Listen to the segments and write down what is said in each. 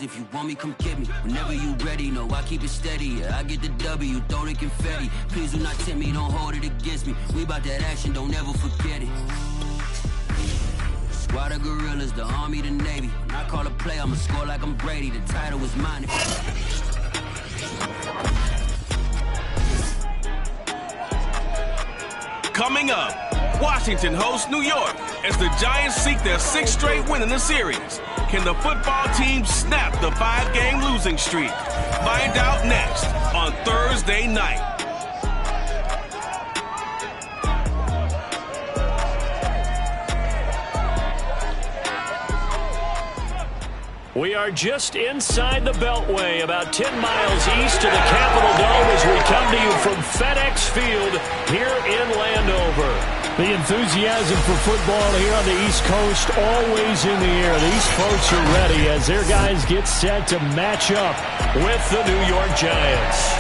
if you want me, come get me. Whenever you ready, no, I keep it steady. Yeah, I get the W, throw the confetti. Please do not tempt me, don't hold it against me. We about that action, don't ever forget it. Squad of gorillas, the army, the navy. When I call a play, I'ma score like I'm Brady. The title is mine. Coming up, Washington hosts New York as the Giants seek their 6th straight win in the series. Can the football team snap the 5-game losing streak? Find out next on Thursday night. We are just inside the Beltway, about 10 miles east of the Capitol Dome as we come to you from FedEx Field here in Landover. The enthusiasm for football here on the East Coast always in the air. These folks are ready as their guys get set to match up with the New York Giants.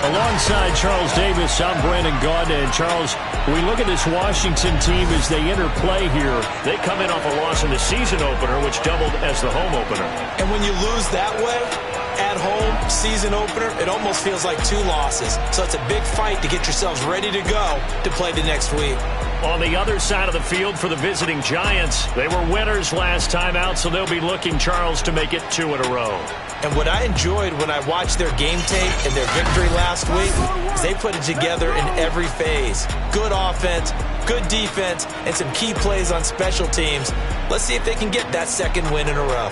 Alongside Charles Davis, I'm Brandon Gaudin. And Charles, we look at this Washington team as they interplay here. They come in off a loss in the season opener, which doubled as the home opener. And when you lose that way, at home, season opener, it almost feels like 2 losses. So it's a big fight to get yourselves ready to go to play the next week. On the other side of the field for the visiting Giants, they were winners last time out, so they'll be looking, Charles, to make it 2 in a row. And what I enjoyed when I watched their game tape and their victory last week is they put it together in every phase. Good offense, good defense, and some key plays on special teams. Let's see if they can get that 2nd win in a row.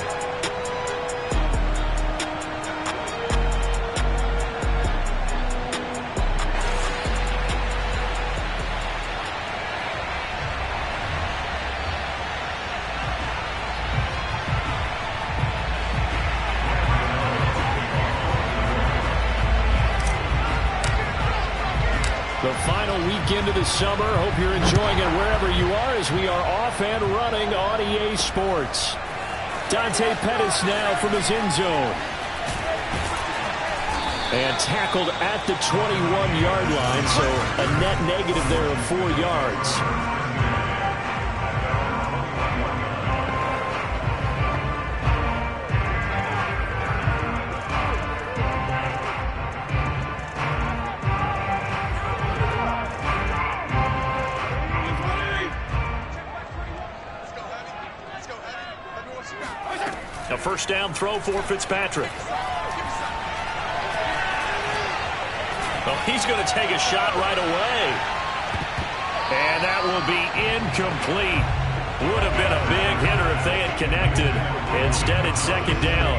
The final weekend of the summer. Hope you're enjoying it wherever you are as we are off and running on EA Sports. Dante Pettis now from his end zone. And tackled at the 21-yard line, so a net negative there of 4 yards. A first down throw for Fitzpatrick. Oh, he's going to take a shot right away. And that will be incomplete. Would have been a big hitter if they had connected. Instead, it's 2nd down.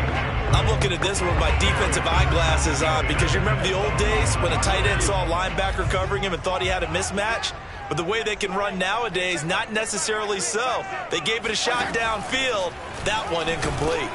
I'm looking at this one with my defensive eyeglasses on because you remember the old days when a tight end saw a linebacker covering him and thought he had a mismatch? But the way they can run nowadays, not necessarily so. They gave it a shot downfield. That one incomplete.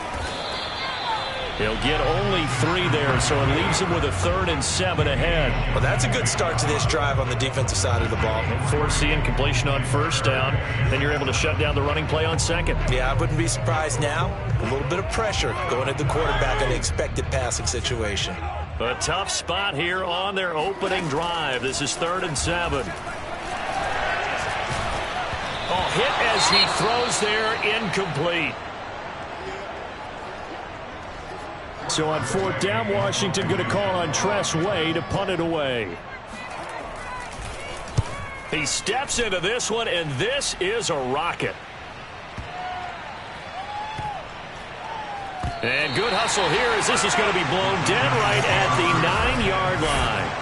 He'll get only 3 there, so it leaves him with a 3rd and 7 ahead. Well, that's a good start to this drive on the defensive side of the ball. Force the incompletion on first down. Then you're able to shut down the running play on 2nd. Yeah, I wouldn't be surprised now. A little bit of pressure going at the quarterback in the expected passing situation. A tough spot here on their opening drive. This is 3rd and 7. Oh, hit as he throws there, incomplete. So on 4th down, Washington going to call on Tress Way to punt it away. He steps into this one, and this is a rocket. And good hustle here as this is going to be blown dead right at the 9-yard line.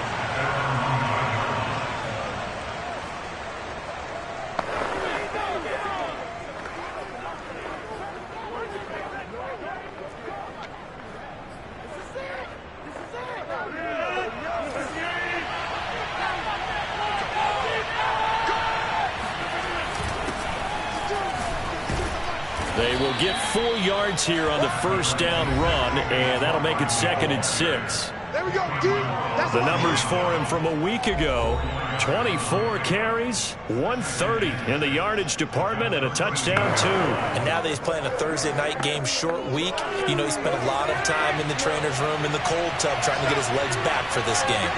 They will get 4 yards here on the first down run, and that'll make it 2nd and 6. There we go, D. The numbers for him from a week ago: 24 carries, 130 in the yardage department, and a touchdown, 2. And now that he's playing a Thursday night game, short week, you know he spent a lot of time in the trainer's room in the cold tub trying to get his legs back for this game.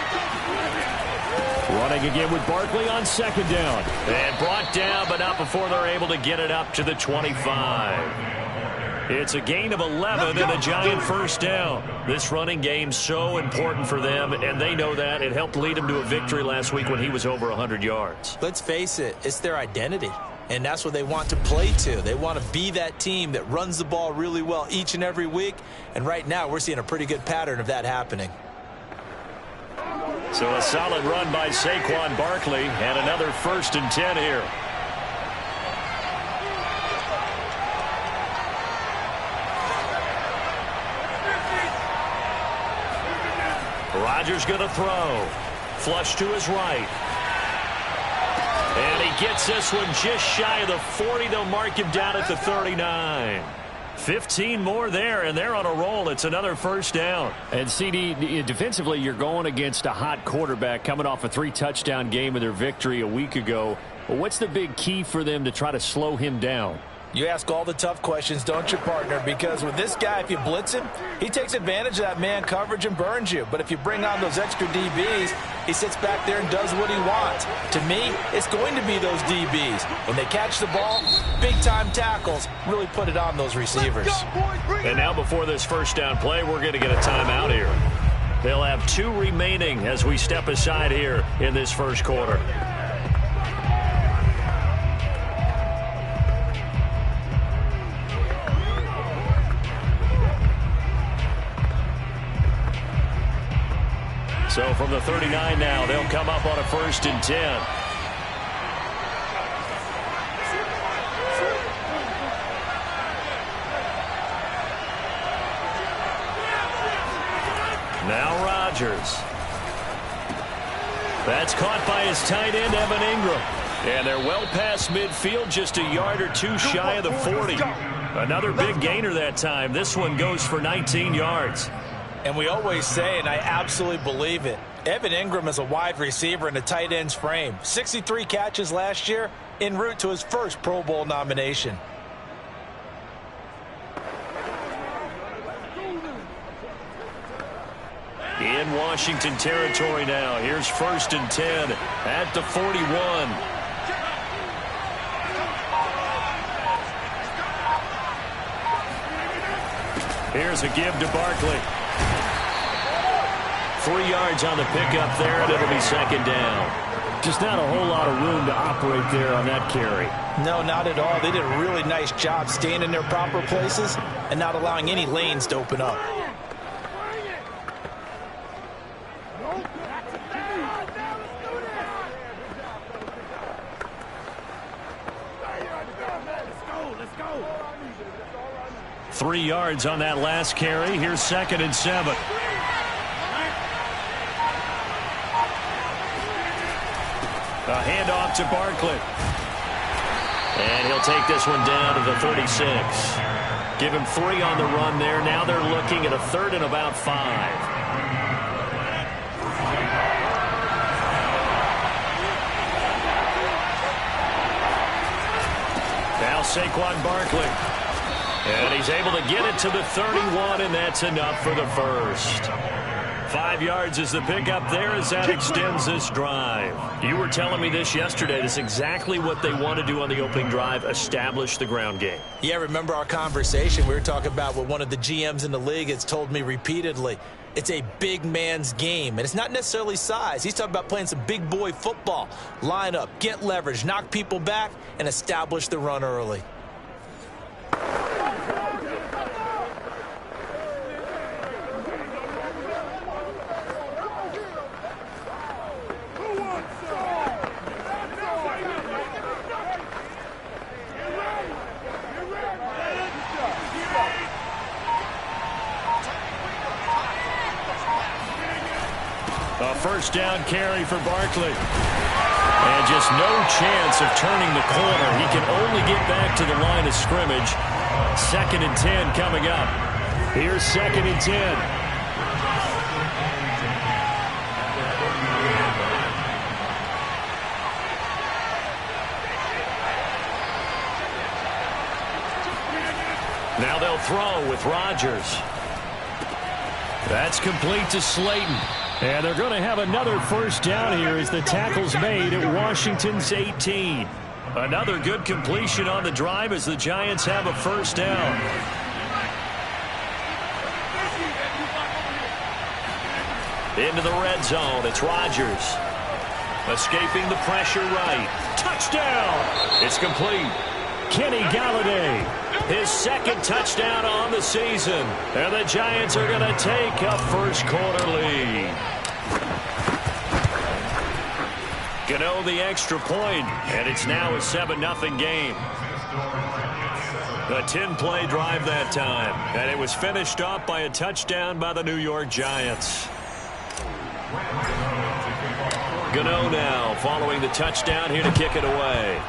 Running again with Barkley on second down. And brought down, but not before they're able to get it up to the 25. It's a gain of 11 and a giant first down. This running game so important for them, and they know that. It helped lead them to a victory last week when he was over 100 yards. Let's face it, it's their identity, and that's what they want to play to. They want to be that team that runs the ball really well each and every week, and right now we're seeing a pretty good pattern of that happening. So a solid run by Saquon Barkley, and another 1st and 10 here. Rodgers going to throw. Flush to his right. And he gets this one just shy of the 40. They'll mark him down at the 39. 15 more there, and they're on a roll. It's another first down. And, CD, defensively, you're going against a hot quarterback coming off a 3-touchdown game of their victory a week ago. But what's the big key for them to try to slow him down? You ask all the tough questions, don't you, partner? Because with this guy, if you blitz him, he takes advantage of that man coverage and burns you. But if you bring on those extra DBs, he sits back there and does what he wants. To me, it's going to be those DBs. When they catch the ball, big-time tackles really put it on those receivers. And now before this first down play, we're going to get a timeout here. They'll have 2 remaining as we step aside here in this first quarter. So from the 39 now, they'll come up on a 1st and 10. Now Rodgers. That's caught by his tight end, Evan Ingram. And they're well past midfield, just a yard or 2 shy of the 40. Another big gainer that time. This one goes for 19 yards. And we always say, and I absolutely believe it, Evan Ingram is a wide receiver in a tight end's frame. 63 catches last year, en route to his first Pro Bowl nomination. In Washington territory now. Here's 1st and 10 at the 41. Here's a give to Barkley. 3 yards on the pickup there, and it'll be 2nd down. Just not a whole lot of room to operate there on that carry. No, not at all. They did a really nice job staying in their proper places and not allowing any lanes to open up. Let's go. 3 yards on that last carry. Here's 2nd and 7. A handoff to Barkley. And he'll take this one down to the 36. Give him 3 on the run there. Now they're looking at a 3rd and about 5. Now Saquon Barkley. And he's able to get it to the 31, and that's enough for the first. 5 yards is the pickup there as that extends this drive. You were telling me this yesterday. This is exactly what they want to do on the opening drive, establish the ground game. Yeah, remember our conversation? We were talking about what one of the GMs in the league has told me repeatedly. It's a big man's game, and it's not necessarily size. He's talking about playing some big boy football. Line up, get leverage, knock people back, and establish the run early. A first down carry for Barkley. And just no chance of turning the corner. He can only get back to the line of scrimmage. 2nd and 10 coming up. Here's 2nd and 10. Now they'll throw with Rodgers. That's complete to Slayton. And they're going to have another first down here as the tackle's made at Washington's 18. Another good completion on the drive as the Giants have a first down. Into the red zone, it's Rodgers. Escaping the pressure right. Touchdown! It's complete. Kenny Galladay, his second touchdown on the season. And the Giants are going to take a first quarter lead. Gano the extra point, and it's now a 7-0 game. A 10-play drive that time, and it was finished off by a touchdown by the New York Giants. Gano now following the touchdown here to kick it away.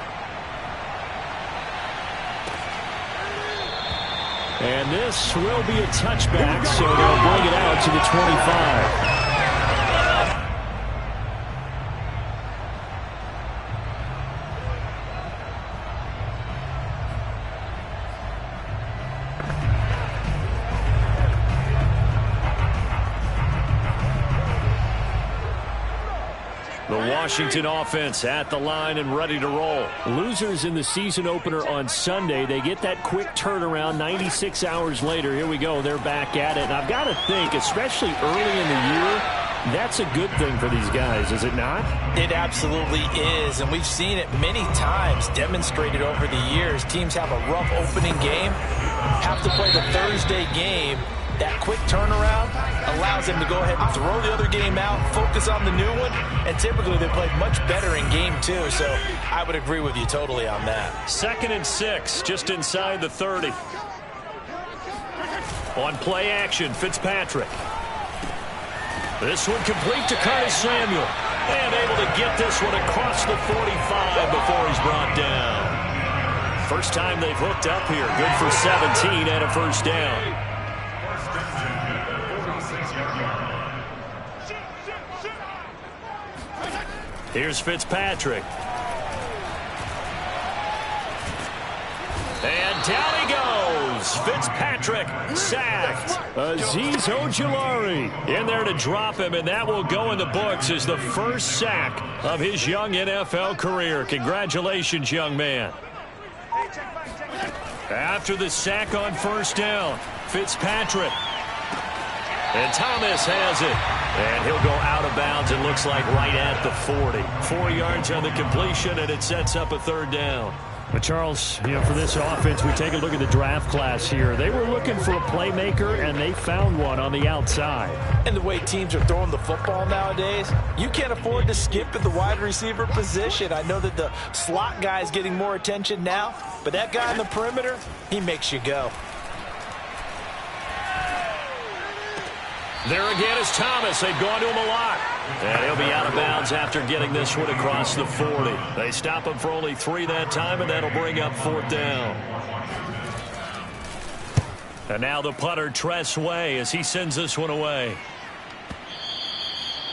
And this will be a touchback, so they'll bring it out to the 25. Washington offense at the line and ready to roll. Losers in the season opener on Sunday. They get that quick turnaround 96 hours later. Here we go. They're back at it. And I've got to think, especially early in the year, that's a good thing for these guys, is it not? It absolutely is, and we've seen it many times demonstrated over the years. Teams have a rough opening game, have to play the Thursday game. That quick turnaround allows them to go ahead and throw the other game out, focus on the new one, and typically they play much better in game two. So I would agree with you totally on that. 2nd and 6, just inside the 30. On play action, Fitzpatrick. This one complete to Curtis Samuel. And able to get this one across the 45 before he's brought down. First time they've hooked up here. Good for 17 and a first down. Here's Fitzpatrick. And down he goes. Fitzpatrick sacked. Azeez Ojulari in there to drop him, and that will go in the books as the first sack of his young NFL career. Congratulations, young man. After the sack on first down, Fitzpatrick. And Thomas has it. And he'll go out of bounds, it looks like right at the 40. 4 yards on the completion, and it sets up a third down. But Charles, for this offense, we take a look at the draft class here. They were looking for a playmaker, and they found one on the outside. And the way teams are throwing the football nowadays, you can't afford to skip at the wide receiver position. I know that the slot guy is getting more attention now, but that guy on the perimeter, he makes you go. There again is Thomas. They've gone to him a lot. And he'll be out of bounds after getting this one across the 40. They stop him for only 3 that time, and that'll bring up 4th down. And now the punter, Tress Way, as he sends this one away.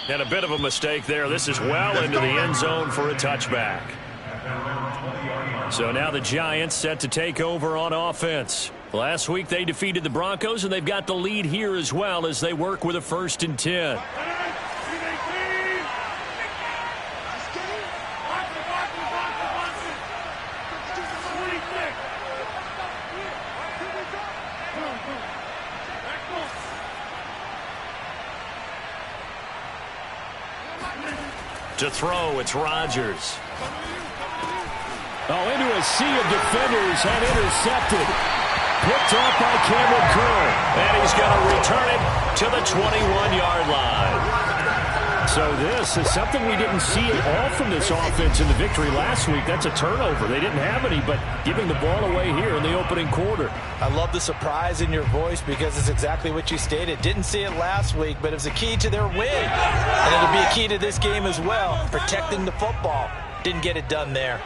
And a bit of a mistake there. This is well into the end zone for a touchback. So now the Giants set to take over on offense. Last week they defeated the Broncos, and they've got the lead here as well as they work with a 1st and 10. To throw, it's Rodgers. Oh, into a sea of defenders and intercepted. Picked off by Cameron Curl. And he's going to return it to the 21-yard line. So this is something we didn't see at all from this offense in the victory last week. That's a turnover. They didn't have any, but giving the ball away here in the opening quarter. I love the surprise in your voice because it's exactly what you stated. Didn't see it last week, but it was a key to their win. And it'll be a key to this game as well, protecting the football. Didn't get it done there.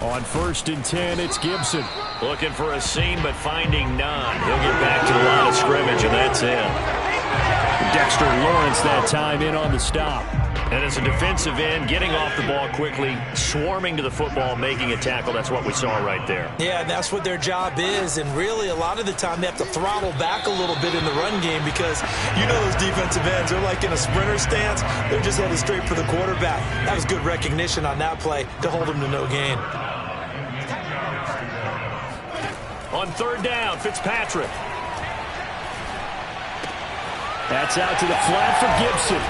On 1st and 10, it's Gibson. Looking for a seam, but finding none. He'll get back to the line of scrimmage, and that's it. Dexter Lawrence that time in on the stop. And as a defensive end, getting off the ball quickly, swarming to the football, making a tackle, that's what we saw right there. Yeah, and that's what their job is. And really, a lot of the time, they have to throttle back a little bit in the run game because you know those defensive ends, they're like in a sprinter stance. They're just headed straight for the quarterback. That was good recognition on that play to hold them to no gain. On third down, Fitzpatrick. That's out to the flat for Gibson.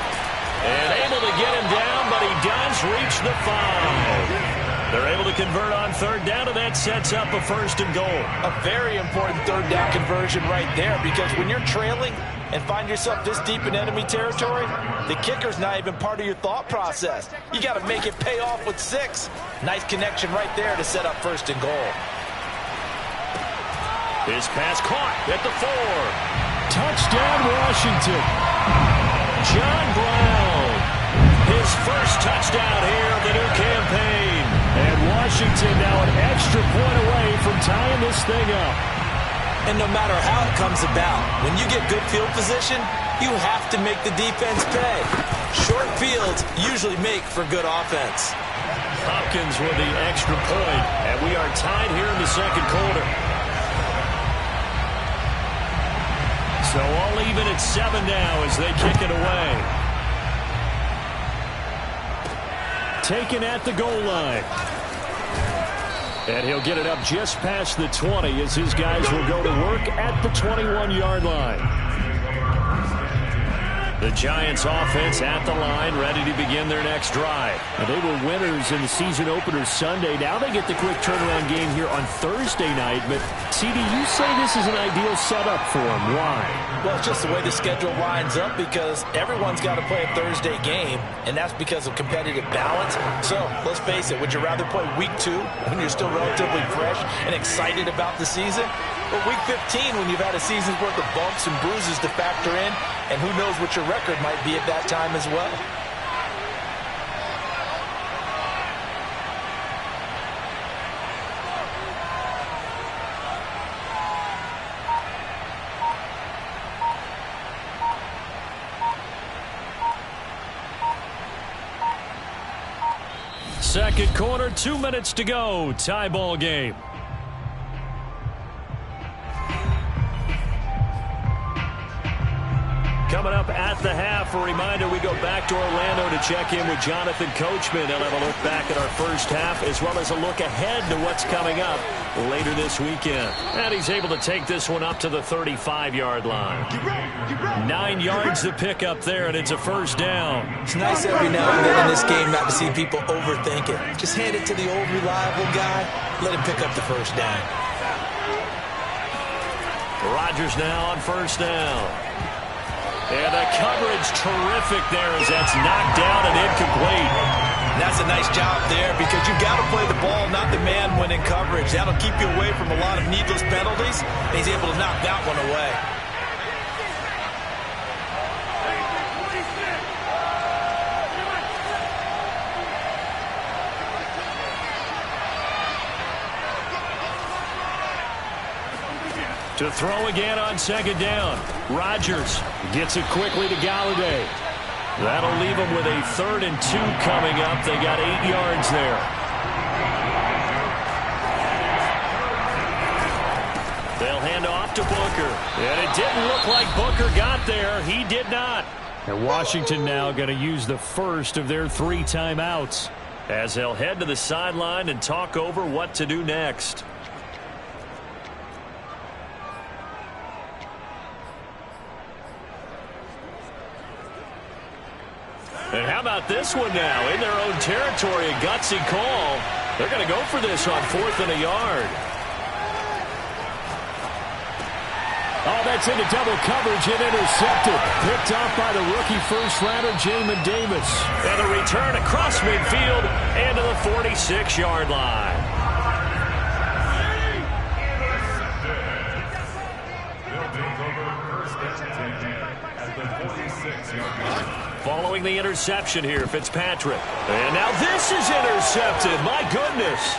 And able to get him down, but he does reach the 5. They're able to convert on third down, and that sets up a first and goal. A very important third down conversion right there, because when you're trailing and find yourself this deep in enemy territory, the kicker's not even part of your thought process. You got to make it pay off with 6. Nice connection right there to set up first and goal. His pass caught at the 4. Touchdown, Washington. John Brown, his first touchdown here of the new campaign. And Washington now an extra point away from tying this thing up. And no matter how it comes about, when you get good field position, you have to make the defense pay. Short fields usually make for good offense. Hopkins with the extra point, and we are tied here in the second quarter. So all even at 7 now as they kick it away. Taken at the goal line. And he'll get it up just past the 20 as his guys will go to work at the 21-yard line. The Giants offense at the line, ready to begin their next drive. And they were winners in the season opener Sunday. Now they get the quick turnaround game here on Thursday night. But, CD, you say this is an ideal setup for them. Why? Well, it's just the way the schedule lines up because everyone's got to play a Thursday game, and that's because of competitive balance. So, let's face it, would you rather play week 2 when you're still relatively fresh and excited about the season? Or week 15 when you've had a season's worth of bumps and bruises to factor in, and who knows what your record might be at that time as well. Second quarter, 2 minutes to go. Tie ball game. Coming up at the half, a reminder, we go back to Orlando to check in with Jonathan Coachman. He'll have a look back at our first half as well as a look ahead to what's coming up later this weekend. And he's able to take this one up to the 35-yard line. 9 yards to pick up there, and it's a first down. It's nice every now and then in this game not to see people overthink it. Just hand it to the old reliable guy, let him pick up the first down. Rodgers now on first down. And the coverage terrific there as that's knocked down and incomplete. That's a nice job there because you've got to play the ball, not the man when in coverage. That'll keep you away from a lot of needless penalties. And he's able to knock that one away. To throw again on second down. Rodgers gets it quickly to Galladay. That'll leave them with a 3rd and 2 coming up. They got 8 yards there. They'll hand off to Booker. And it didn't look like Booker got there. He did not. And Washington now going to use the first of their 3 timeouts, as they'll head to the sideline and talk over what to do next. And how about this one now? In their own territory, a gutsy call. They're going to go for this on 4th and a yard. Oh, that's into double coverage and intercepted. Picked off by the rookie first-rounder, Jamin Davis. And a return across midfield and to the 46-yard line. Following the interception here, Fitzpatrick. And now this is intercepted. My goodness.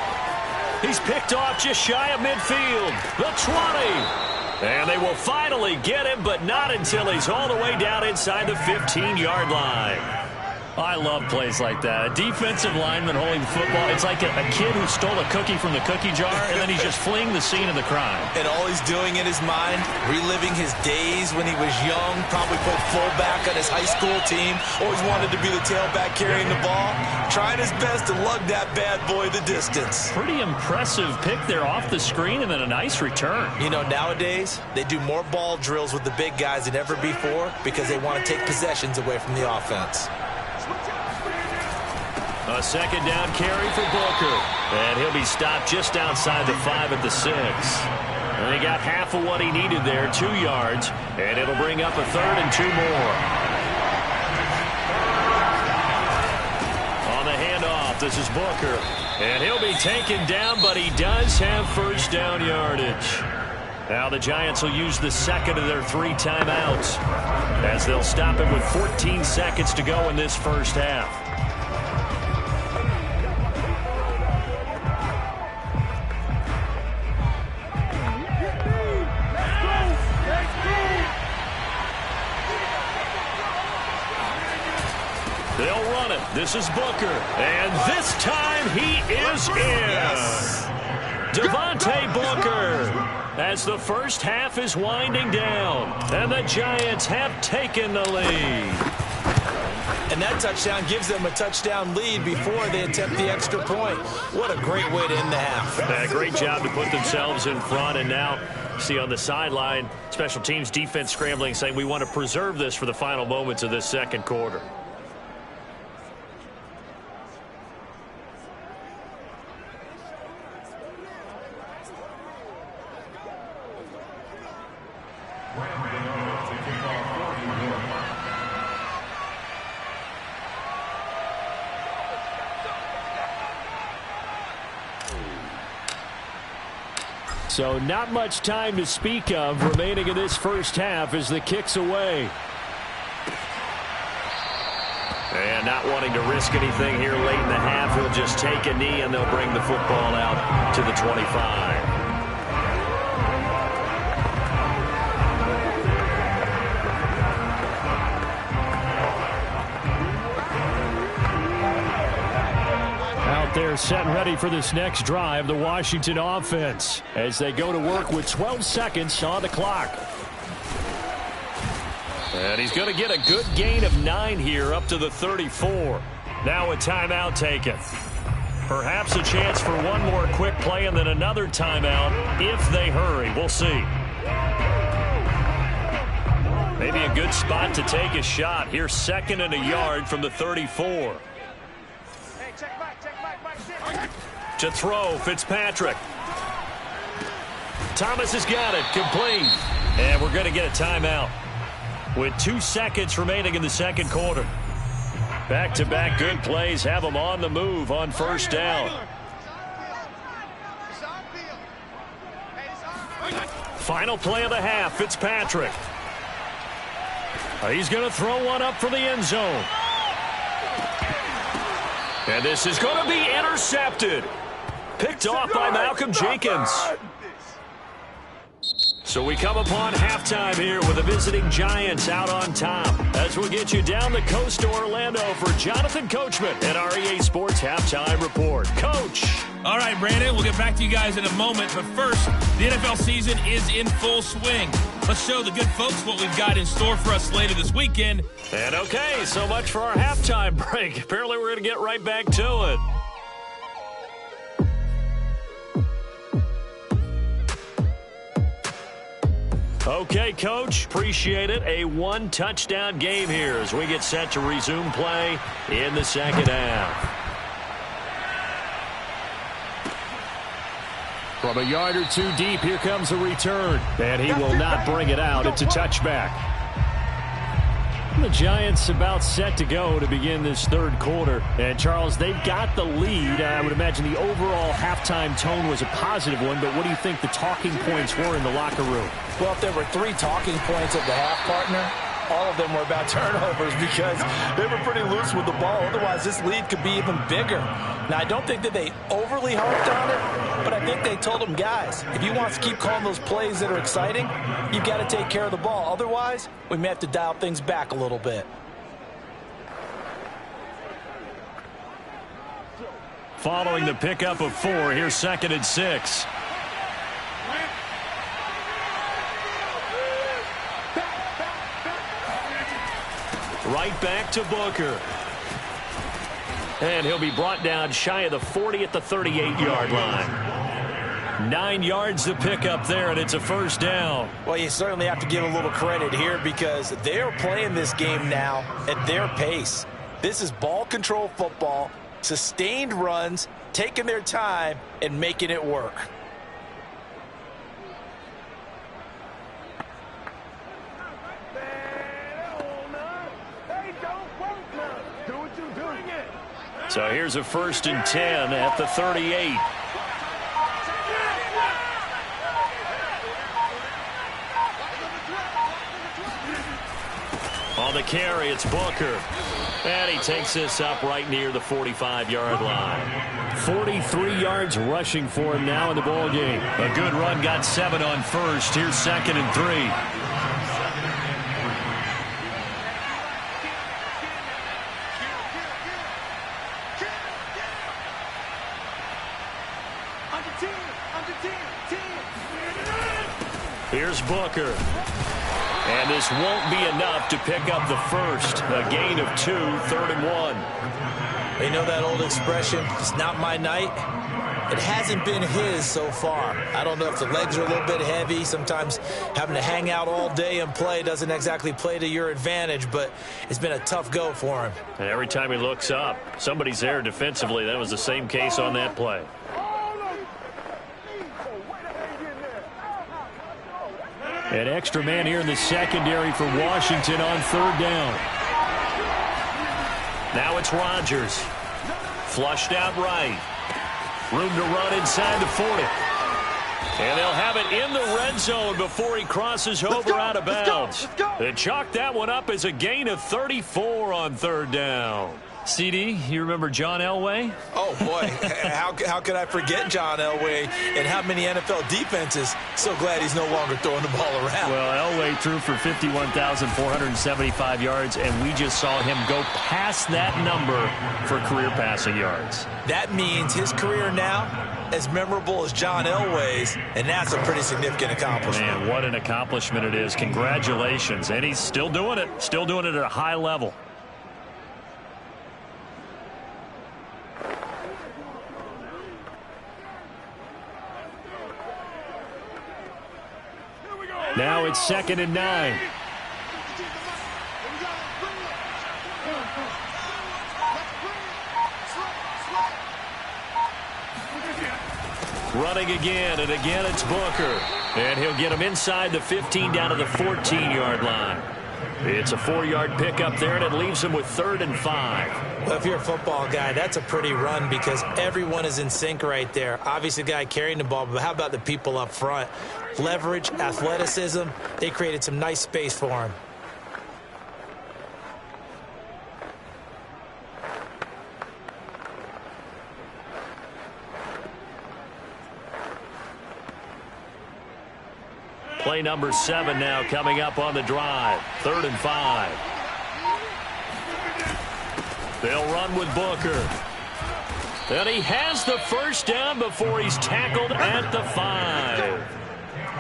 He's picked off just shy of midfield. The 20. And they will finally get him, but not until he's all the way down inside the 15-yard line. I love plays like that. A defensive lineman holding the football. It's like a kid who stole a cookie from the cookie jar, and then he's just fleeing the scene of the crime. And all he's doing in his mind, reliving his days when he was young, probably played fullback on his high school team, always wanted to be the tailback carrying the ball, trying his best to lug that bad boy the distance. Pretty impressive pick there off the screen, and then a nice return. You know, nowadays, they do more ball drills with the big guys than ever before because they want to take possessions away from the offense. A second down carry for Booker. And he'll be stopped just outside the 5 at the 6. And he got half of what he needed there, 2 yards. And it'll bring up a 3rd and 2 more. On the handoff, this is Booker. And he'll be taken down, but he does have first down yardage. Now the Giants will use the second of their 3 timeouts as they'll stop him with 14 seconds to go in this first half. They'll run it. This is Booker. And this time he is in. Yes. Devontae Booker as the first half is winding down. And the Giants have taken the lead. And that touchdown gives them a touchdown lead before they attempt the extra point. What a great way to end the half. Great job to put themselves in front. And now, see on the sideline, special teams defense scrambling, saying we want to preserve this for the final moments of this second quarter. So not much time to speak of remaining in this first half as the kick's away. And not wanting to risk anything here late in the half, he'll just take a knee and they'll bring the football out to the 25. They're set and ready for this next drive, the Washington offense, as they go to work with 12 seconds on the clock. And he's going to get a good gain of 9 here up to the 34. Now a timeout taken. Perhaps a chance for one more quick play and then another timeout if they hurry. We'll see. Maybe a good spot to take a shot. Here's 2nd and a yard from the 34. To throw, Fitzpatrick. Thomas has got it, complete. And we're going to get a timeout with 2 seconds remaining in the second quarter. Back-to-back good plays have them on the move on first down. Final play of the half, Fitzpatrick. He's going to throw one up for the end zone. And this is going to be intercepted. Picked off by Malcolm Jenkins. So we come upon halftime here with the visiting Giants out on top. As we get you down the coast to Orlando for Jonathan Coachman at our EA Sports Halftime Report. Coach. All right, Brandon, we'll get back to you guys in a moment. But first, the NFL season is in full swing. Let's show the good folks what we've got in store for us later this weekend. And okay, so much for our halftime break. Apparently we're going to get right back to it. Okay, Coach, appreciate it. A 1-touchdown game here as we get set to resume play in the second half. From a yard or 2 deep, here comes a return. And he will not bring it out. It's a touchback. The Giants about set to go to begin this third quarter. And, Charles, they've got the lead. I would imagine the overall halftime tone was a positive one, but what do you think the talking points were in the locker room? Well, if there were 3 talking points at the half, partner, all of them were about turnovers because they were pretty loose with the ball. Otherwise, this lead could be even bigger. Now, I don't think that they overly harped on it, but I think they told them, guys, if you want to keep calling those plays that are exciting, you've got to take care of the ball. Otherwise, we may have to dial things back a little bit. following the pickup of 4. Here's 2nd and 6. Right back to Booker. And he'll be brought down shy of the 40 at the 38-yard line. 9 yards to pick up there, and it's a first down. Well, you certainly have to give a little credit here because they're playing this game now at their pace. This is ball control football, sustained runs, taking their time, and making it work. So here's a 1st and 10 at the 38. On the carry, it's Booker. And he takes this up right near the 45-yard line. 43 yards rushing for him now in the ball game. A good run, got 7 on first. Here's 2nd and 3. Here's Booker. And this won't be enough to pick up the first. A gain of 2, 3rd and 1. You know that old expression, it's not my night? It hasn't been his so far. I don't know if the legs are a little bit heavy. Sometimes having to hang out all day and play doesn't exactly play to your advantage, but it's been a tough go for him. And every time he looks up, somebody's there defensively. That was the same case on that play. An extra man here in the secondary for Washington on 3rd down. Now it's Rodgers. Flushed out right. Room to run inside the 40. And they'll have it in the red zone before he crosses over out of bounds. They chalk that one up as a gain of 34 on 3rd down. CD, you remember John Elway? Oh, boy. How could I forget John Elway and how many NFL defenses? So glad he's no longer throwing the ball around. Well, Elway threw for 51,475 yards, and we just saw him go past that number for career passing yards. That means his career now as memorable as John Elway's, and that's a pretty significant accomplishment. Man, what an accomplishment it is. Congratulations. And he's still doing it at a high level. Now it's 2nd and 9. Running again, and again it's Booker. And he'll get him inside the 15 down to the 14-yard line. It's a 4-yard pickup there, and it leaves him with 3rd and 5. Well, if you're a football guy, that's a pretty run because everyone is in sync right there. Obviously, the guy carrying the ball, but how about the people up front? Leverage, athleticism, they created some nice space for him. Play number 7 now coming up on the drive. 3rd and 5. They'll run with Booker. And he has the first down before he's tackled at the 5.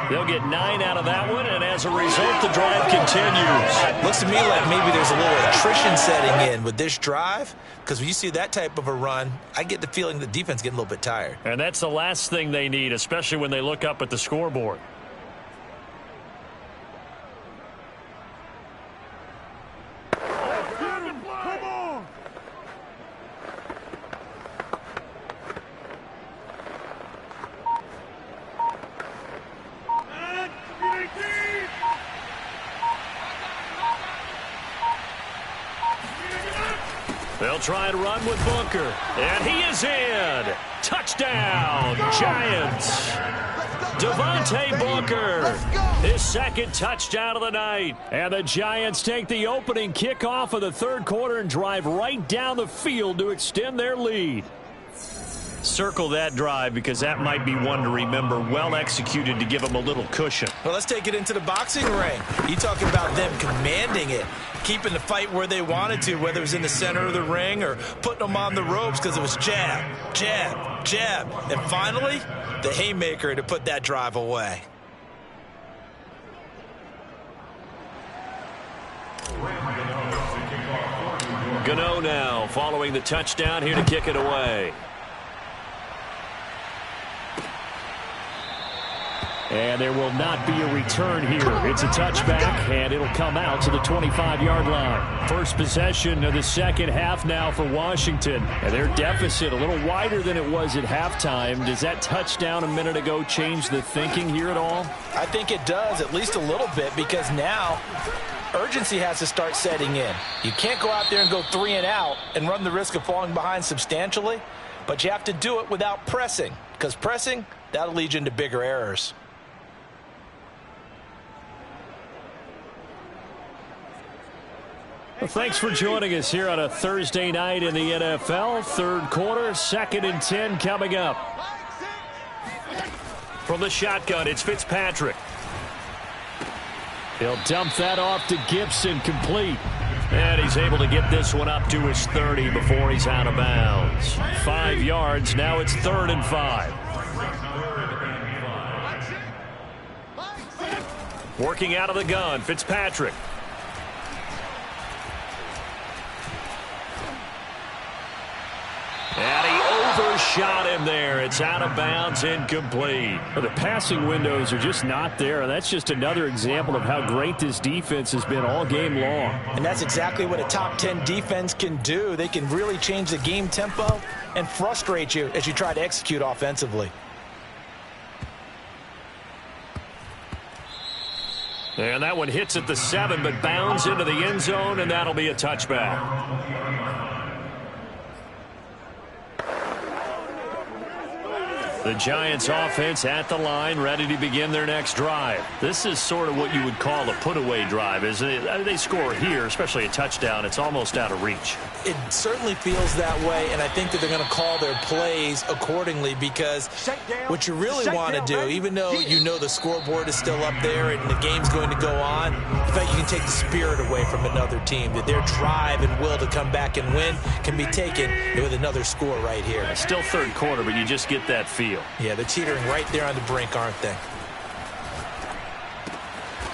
They'll get 9 out of that one, and as a result, the drive continues. Looks to me like maybe there's a little attrition setting in with this drive, because when you see that type of a run, I get the feeling the defense getting a little bit tired. And that's the last thing they need, especially when they look up at the scoreboard. They'll try and run with Booker. And he is in. Touchdown, Giants. Devontae Booker, his 2nd touchdown of the night. And the Giants take the opening kickoff of the 3rd quarter and drive right down the field to extend their lead. Circle that drive because that might be one to remember. Well executed to give them a little cushion. Well, let's take it into the boxing ring. You talking about them commanding it. keeping the fight where they wanted to, whether it was in the center of the ring or putting them on the ropes, because it was jab, jab, jab. And finally, the haymaker to put that drive away. Gano now following the touchdown here to kick it away. And there will not be a return here. It's a touchback, and it'll come out to the 25-yard line. First possession of the second half now for Washington. And their deficit a little wider than it was at halftime. Does that touchdown a minute ago change the thinking here at all? I think it does, at least a little bit, because now urgency has to start setting in. You can't go out there and go 3 and out and run the risk of falling behind substantially, but you have to do it without pressing, because pressing, that'll lead you into bigger errors. Well, thanks for joining us here on a Thursday night in the NFL. Third quarter, 2nd and 10 coming up. From the shotgun, it's Fitzpatrick. He'll dump that off to Gibson, complete. And he's able to get this one up to his 30 before he's out of bounds. 5 yards, now it's 3rd and 5. Working out of the gun, Fitzpatrick. And he overshot him there. It's out of bounds, incomplete. Well, the passing windows are just not there. That's just another example of how great this defense has been all game long. And that's exactly what a top 10 defense can do. They can really change the game tempo and frustrate you as you try to execute offensively. And that one hits at the 7, but bounds into the end zone, and that'll be a touchback. The Giants offense at the line, ready to begin their next drive. This is sort of what you would call a put-away drive, isn't it? They score here, especially a touchdown. It's almost out of reach. It certainly feels that way, and I think that they're going to call their plays accordingly, because what you really want to do, even though you know the scoreboard is still up there and the game's going to go on, in fact, you can take the spirit away from another team, that their drive and will to come back and win can be taken with another score right here. It's still third quarter, but you just get that feel. Yeah, they're teetering right there on the brink, aren't they?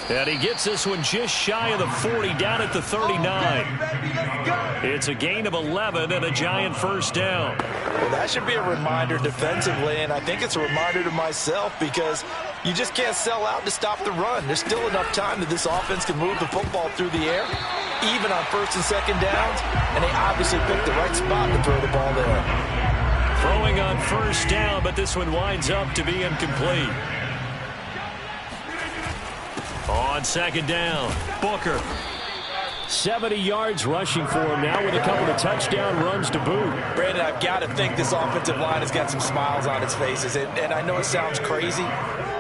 And he gets this one just shy of the 40, down at the 39. It's a gain of 11 and a Giant first down. Well, that should be a reminder defensively, and I think it's a reminder to myself, because you just can't sell out to stop the run. There's still enough time that this offense can move the football through the air, even on 1st and 2nd downs, and they obviously picked the right spot to throw the ball there. Throwing on 1st down, but this one winds up to be incomplete. On 2nd down, Booker. 70 yards rushing for him now with a couple of touchdown runs to boot. Brandon, I've got to think this offensive line has got some smiles on its faces. And I know it sounds crazy,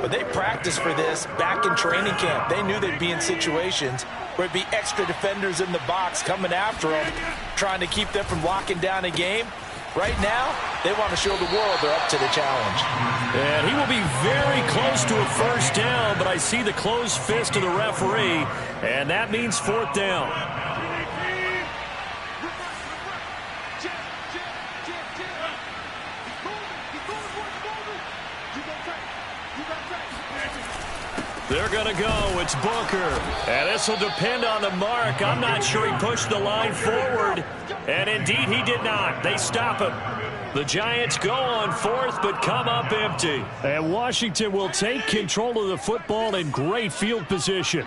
but they practiced for this back in training camp. They knew they'd be in situations where it'd be extra defenders in the box coming after them, trying to keep them from locking down a game. Right now, they want to show the world they're up to the challenge. And he will be very close to a 1st down, but I see the closed fist of the referee, and that means 4th down. They're going to go. It's Booker. And this will depend on the mark. I'm not sure he pushed the line forward. And indeed, he did not. They stop him. The Giants go on 4th, but come up empty. And Washington will take control of the football in great field position.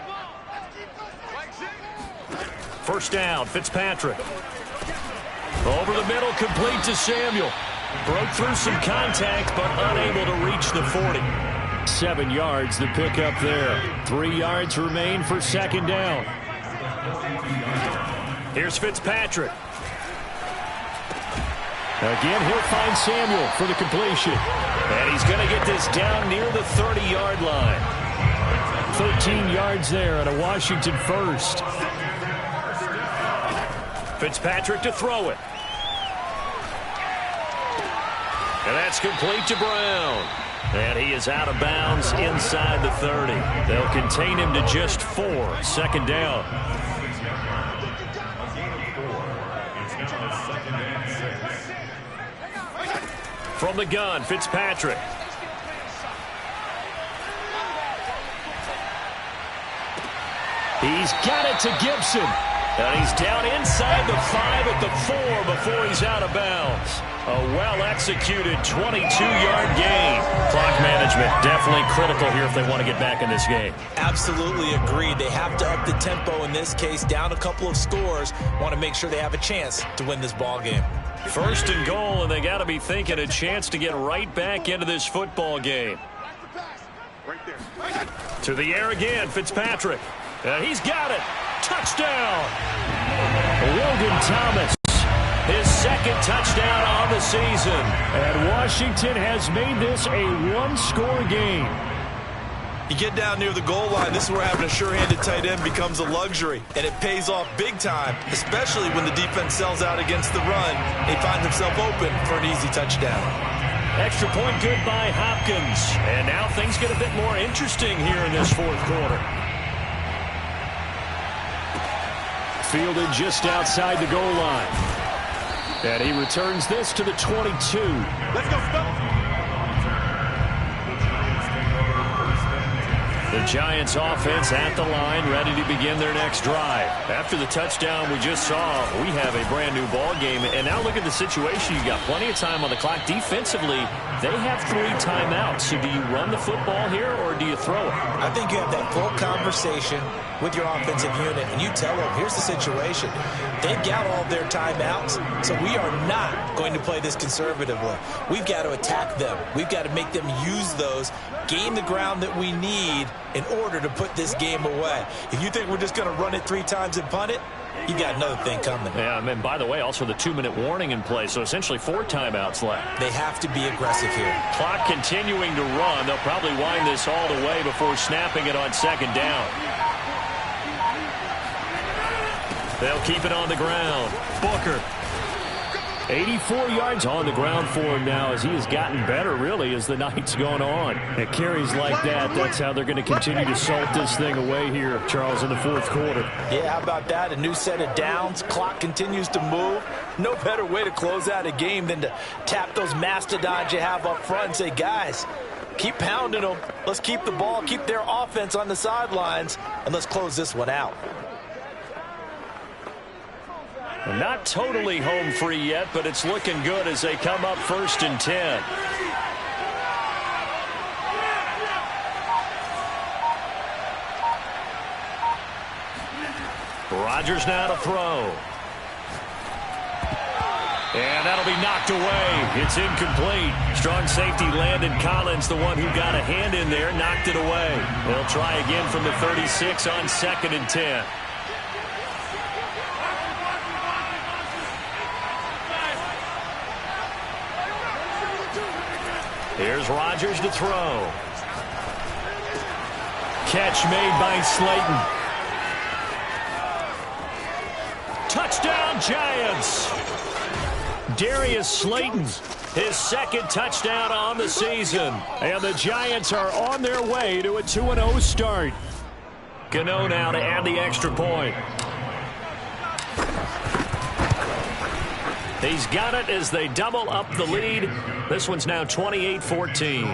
1st down, Fitzpatrick. Over the middle, complete to Samuel. Broke through some contact, but unable to reach the 40. 7 yards, the pickup there. 3 yards remain for 2nd down. Here's Fitzpatrick. Again, he'll find Samuel for the completion. And he's going to get this down near the 30-yard line. 13 yards there on a Washington first. Fitzpatrick to throw it. And that's complete to Brown. And he is out of bounds inside the 30. They'll contain him to just 4. 2nd down. From the gun, Fitzpatrick. He's got it to Gibson. And he's down inside the 5 at the 4 before he's out of bounds. A well-executed 22-yard gain. Clock management definitely critical here if they want to get back in this game. Absolutely agreed. They have to up the tempo in this case, down a couple of scores. Want to make sure they have a chance to win this ball game. First and goal, and they got to be thinking a chance to get right back into this football game. To the air again, Fitzpatrick. He's got it. Touchdown. Logan Thomas. His second touchdown on the season. And Washington has made this a one-score game. You get down near the goal line, this is where having a sure-handed tight end becomes a luxury, and it pays off big time, especially when the defense sells out against the run. They find themselves open for an easy touchdown. Extra point good by Hopkins. And now things get a bit more interesting here in this fourth quarter. Fielded just outside the goal line. And he returns this to the 22. Let's go, The Giants offense at the line, ready to begin their next drive. After the touchdown we just saw, we have a brand new ball game. And now look at the situation. You've got plenty of time on the clock. Defensively, they have 3 timeouts. So do you run the football here or do you throw it? I think you have that full conversation with your offensive unit, and you tell them, here's the situation. They've got all their timeouts, so we are not going to play this conservatively. We've got to attack them. We've got to make them use those, gain the ground that we need in order to put this game away. If you think we're just going to run it 3 times and punt it, you got another thing coming. Yeah, and by the way, also the 2-minute warning in play, so essentially 4 timeouts left. They have to be aggressive here. Clock continuing to run. They'll probably wind this all the way before snapping it on second down. They'll keep it on the ground. Booker. 84 yards on the ground for him now as he has gotten better, really, as the night's gone on. It carries like that. That's how they're going to continue to salt this thing away here, Charles, in the fourth quarter. Yeah, how about that? A new set of downs. Clock continues to move. No better way to close out a game than to tap those mastodons you have up front and say, guys, keep pounding them. Let's keep the ball, keep their offense on the sidelines, and let's close this one out. Not totally home free yet, but it's looking good as they come up 1st and 10. Rodgers now to throw. And that'll be knocked away. It's incomplete. Strong safety Landon Collins, the one who got a hand in there, knocked it away. They'll try again from the 36 on 2nd and 10. Here's Rodgers to throw. Catch made by Slayton. Touchdown, Giants. Darius Slayton, his 2nd touchdown on the season. And the Giants are on their way to a 2-0 start. Gano now to add the extra point. He's got it as they double up the lead. This one's now 28-14.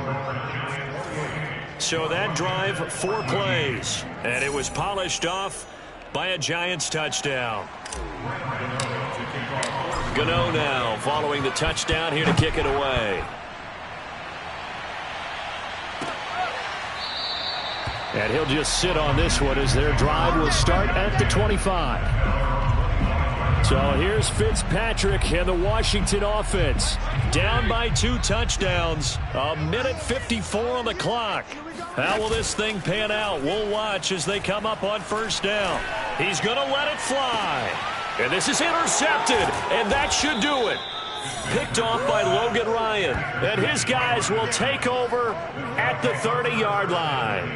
So that drive, 4 plays. And it was polished off by a Giants touchdown. Gano now following the touchdown here to kick it away. And he'll just sit on this one as their drive will start at the 25. So here's Fitzpatrick and the Washington offense. Down by 2 touchdowns. 1:54 on the clock. How will this thing pan out? We'll watch as they come up on 1st down. He's going to let it fly. And this is intercepted. And that should do it. Picked off by Logan Ryan. And his guys will take over at the 30-yard line.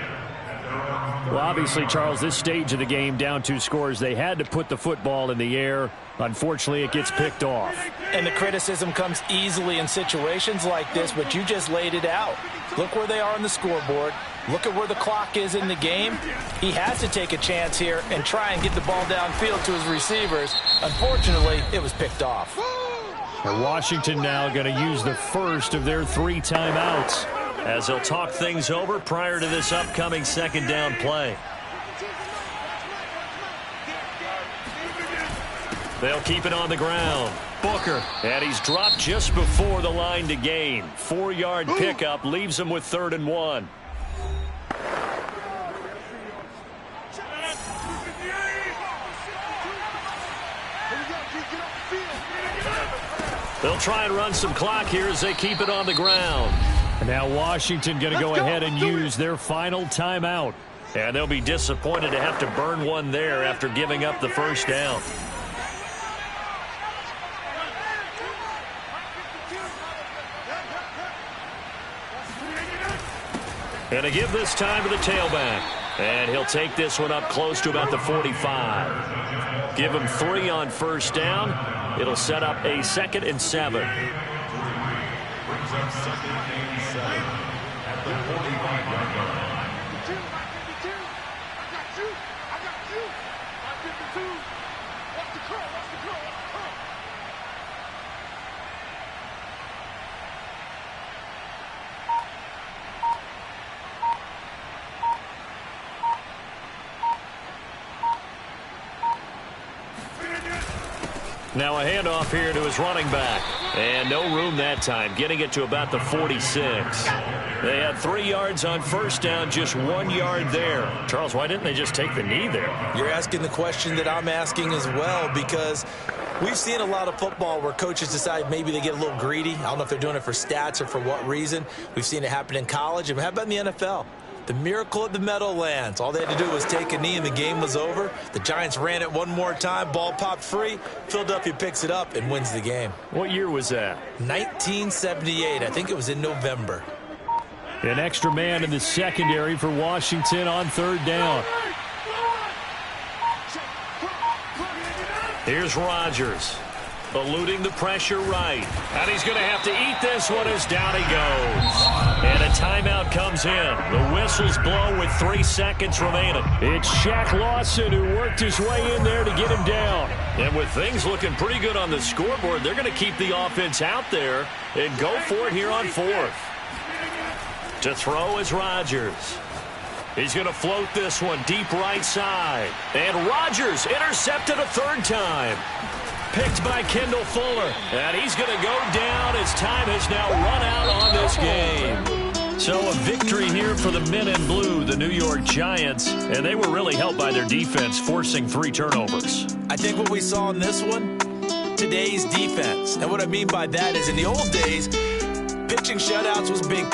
Well, obviously, Charles, this stage of the game, down 2 scores, they had to put the football in the air. Unfortunately, it gets picked off. And the criticism comes easily in situations like this, but you just laid it out. Look where they are on the scoreboard. Look at where the clock is in the game. He has to take a chance here and try and get the ball downfield to his receivers. Unfortunately, it was picked off. And Washington now going to use the first of their 3 timeouts as they'll talk things over prior to this upcoming second down play. They'll keep it on the ground. Booker, and he's dropped just before the line to gain. 4-yard pickup leaves him with 3rd and 1. They'll try and run some clock here as they keep it on the ground. And now Washington going to go ahead and use their final timeout. And they'll be disappointed to have to burn one there after giving up the first down. And to give this time to the tailback. And he'll take this one up close to about the 45. Give him 3 on first down. It'll set up a 2nd and 7. Brings up 2nd and 7 at the 45-yard line. Now a handoff here to his running back. And no room that time, getting it to about the 46. They had 3 yards on first down, just 1 yard there. Charles, why didn't they just take the knee there? You're asking the question that I'm asking as well, because we've seen a lot of football where coaches decide maybe they get a little greedy. I don't know if they're doing it for stats or for what reason. We've seen it happen in college. And how about in the NFL? The miracle of the Meadowlands. All they had to do was take a knee and the game was over. The Giants ran it one more time. Ball popped free. Philadelphia picks it up and wins the game. What year was that? 1978. I think it was in November. An extra man in the secondary for Washington on 3rd down. Here's Rodgers. Eluding the pressure right. And he's going to have to eat this one as down he goes. And a timeout comes in. The whistles blow with 3 seconds remaining. It's Shaq Lawson who worked his way in there to get him down. And with things looking pretty good on the scoreboard, they're going to keep the offense out there and go for it here on 4th. To throw is Rodgers. He's going to float this one deep right side. And Rodgers intercepted a 3rd time. Picked by Kendall Fuller. And he's going to go down as time has now run out on this game. So a victory here for the men in blue, the New York Giants. And they were really helped by their defense, forcing 3 turnovers. I think what we saw in this one, today's defense. And what I mean by that is in the old days, pitching shutouts was big.